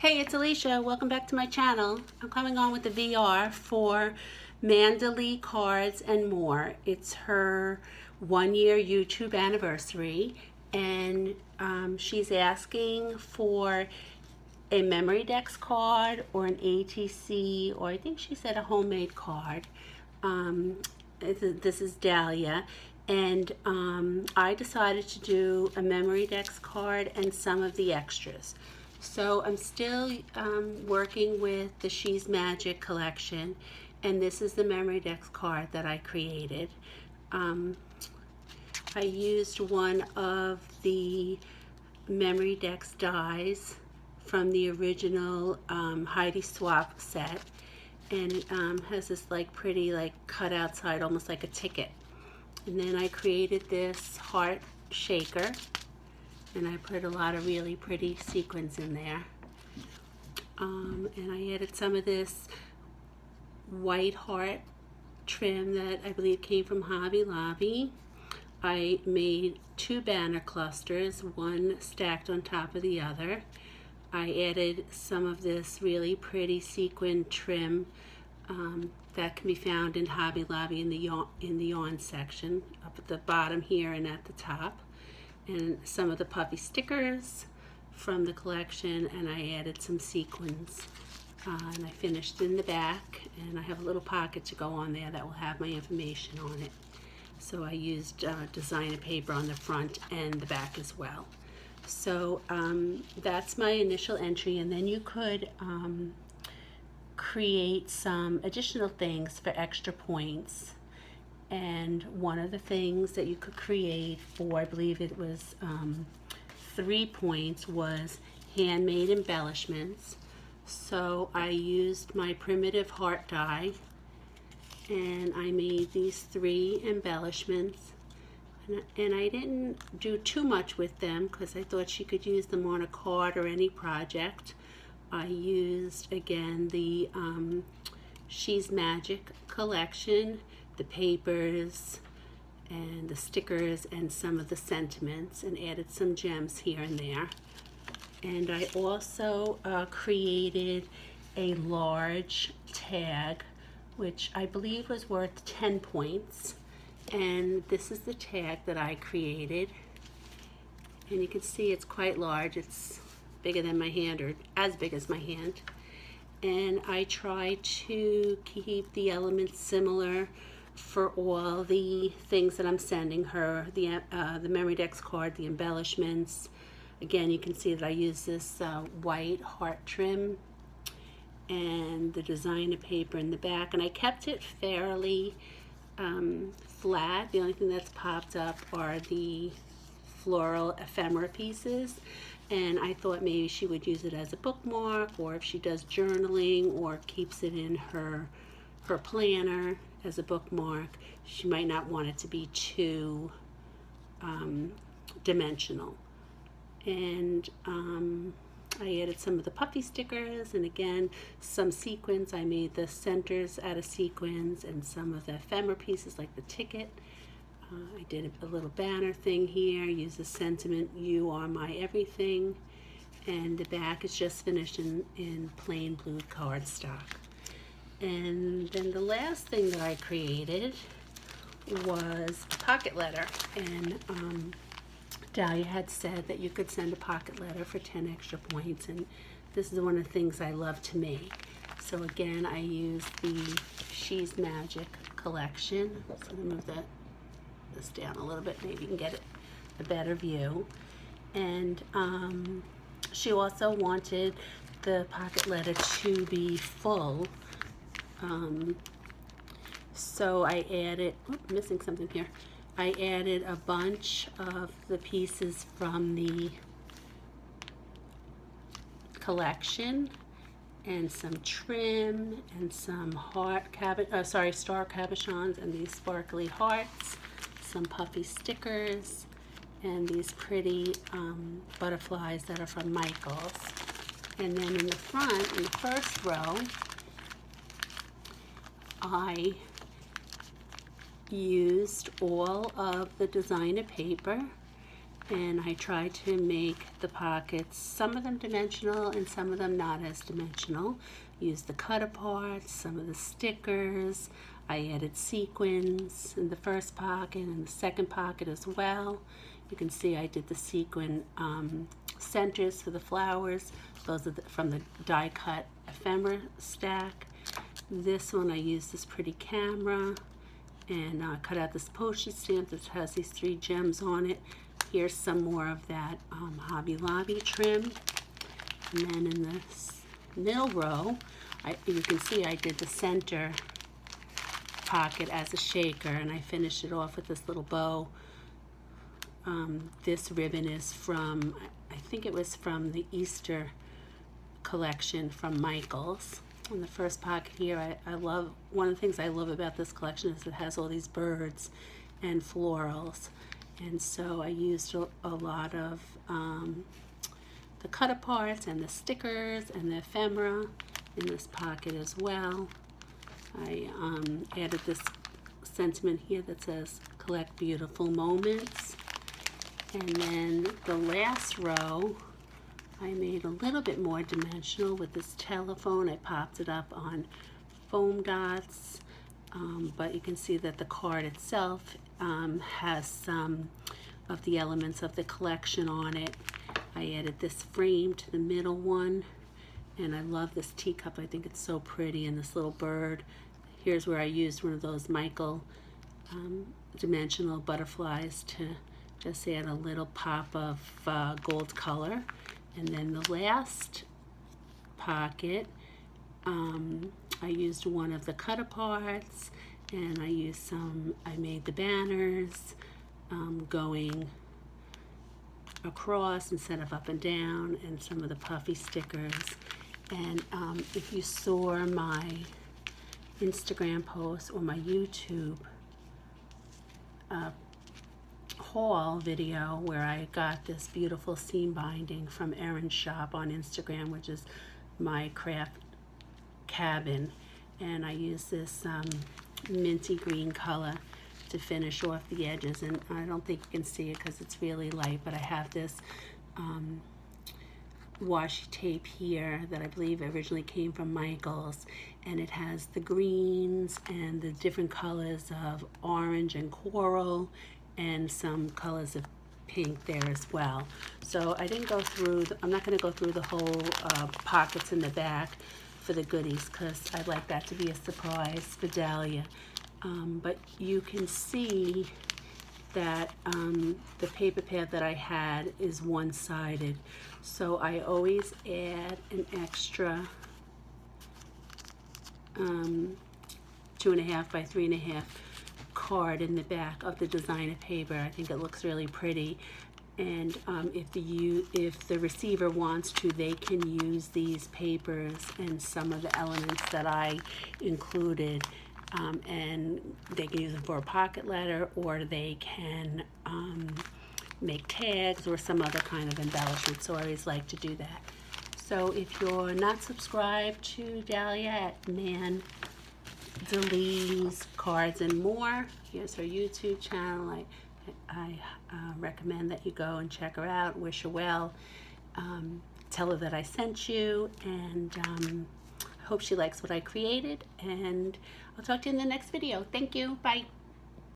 Hey, it's Alicia. Welcome back to my channel. I'm coming on with the VR for Mandalee Cards and More. It's her 1-year YouTube anniversary, and she's asking for a Memorydex card or an ATC, or I think she said a homemade card. This is Dahlia, and I decided to do a Memorydex card and some of the extras. So I'm still working with the She's Magic collection, and this is the Memorydex card that I created. I used one of the Memorydex dies from the original Heidi Swapp set, and it has this pretty cut outside, almost like a ticket. And then I created this heart shaker, and I put a lot of really pretty sequins in there. And I added some of this white heart trim that I believe came from Hobby Lobby. I made 2 banner clusters, one stacked on top of the other. I added some of this really pretty sequin trim that can be found in Hobby Lobby in the yarn section, up at the bottom here and at the top. And some of the puffy stickers from the collection, and I added some sequins. And I finished in the back, and I have a little pocket to go on there that will have my information on it. So I used designer paper on the front and the back as well. So that's my initial entry, and then you could create some additional things for extra points. And one of the things that you could create for, I believe it was 3 points, was handmade embellishments. So I used my primitive heart die, and I made these 3 embellishments. And I didn't do too much with them because I thought she could use them on a card or any project. I used, again, the She's Magic collection, the papers and the stickers and some of the sentiments, and added some gems here and there. And I also created a large tag, which I believe was worth 10 points. And this is the tag that I created. And you can see it's quite large. It's bigger than my hand, or as big as my hand. And I try to keep the elements similar for all the things that I'm sending her. The Memorydex card, the embellishments. Again, you can see that I use this white heart trim and the designer paper in the back. And I kept it fairly flat. The only thing that's popped up are the floral ephemera pieces, and I thought maybe she would use it as a bookmark, or if she does journaling or keeps it in her planner as a bookmark, she might not want it to be too dimensional. And I added some of the puffy stickers, and again, some sequins. I made the centers out of sequins, and some of the ephemera pieces like the ticket. I did a little banner thing here, used the sentiment, "You are my everything," and the back is just finished in plain blue cardstock. And then the last thing that I created was a pocket letter, and Dahlia had said that you could send a pocket letter for 10 extra points, and this is one of the things I love to make. So again, I used the She's Magic collection. So I'm going to move this down a little bit, maybe you can get a better view. And she also wanted the pocket letter to be full. So I added, missing something here. I added a bunch of the pieces from the collection, and some trim, and some star cabochons, and these sparkly hearts, some puffy stickers, and these pretty butterflies that are from Michaels. And then in the front, in the first row, I used all of the designer paper, and I tried to make the pockets, some of them dimensional and some of them not as dimensional. Used the cut apart, some of the stickers. I added sequins in the first pocket and the second pocket as well. You can see I did the sequin centers for the flowers. Those are from the die cut ephemera stack. This one I used this pretty camera and cut out this postage stamp that has these 3 gems on it. Here's some more of that Hobby Lobby trim. And then in this middle row, you can see I did the center pocket as a shaker, and I finished it off with this little bow. This ribbon is from, I think it was from the Easter collection from Michaels. In the first pocket here, I love, one of the things I love about this collection is it has all these birds and florals. And so I used a lot of the cut aparts and the stickers and the ephemera in this pocket as well. I added this sentiment here that says collect beautiful moments. And then the last row I made a little bit more dimensional with this telephone. I popped it up on foam dots, but you can see that the card itself has some of the elements of the collection on it. I added this frame to the middle one, and I love this teacup. I think it's so pretty, and this little bird. Here's where I used one of those Michael dimensional butterflies to just add a little pop of gold color. And then the last pocket, I used one of the cut aparts, and I made the banners going across instead of up and down, and some of the puffy stickers. And if you saw my Instagram post or my YouTube haul video where I got this beautiful seam binding from Erin's shop on Instagram, which is my craft cabin, and I use this minty green color to finish off the edges, and I don't think you can see it because it's really light, but I have this washi tape here that I believe originally came from Michaels, and it has the greens and the different colors of orange and coral and some colors of pink there as well. So I didn't go through, I'm not going to go through the whole pockets in the back for the goodies because I'd like that to be a surprise for Dahlia. But you can see that the paper pad that I had is one-sided. So I always add an extra 2.5 by 3.5 card in the back of the designer paper. I think it looks really pretty, and if the receiver wants to, they can use these papers and some of the elements that I included, and they can use them for a pocket letter, or they can make tags or some other kind of embellishment. So I always like to do that. So if you're not subscribed to Dahlia at Man Delise Cards and More, here's her YouTube channel. I recommend that you go and check her out, wish her well, tell her that I sent you, and I hope she likes what I created, and I'll talk to you in the next video. Thank you. Bye.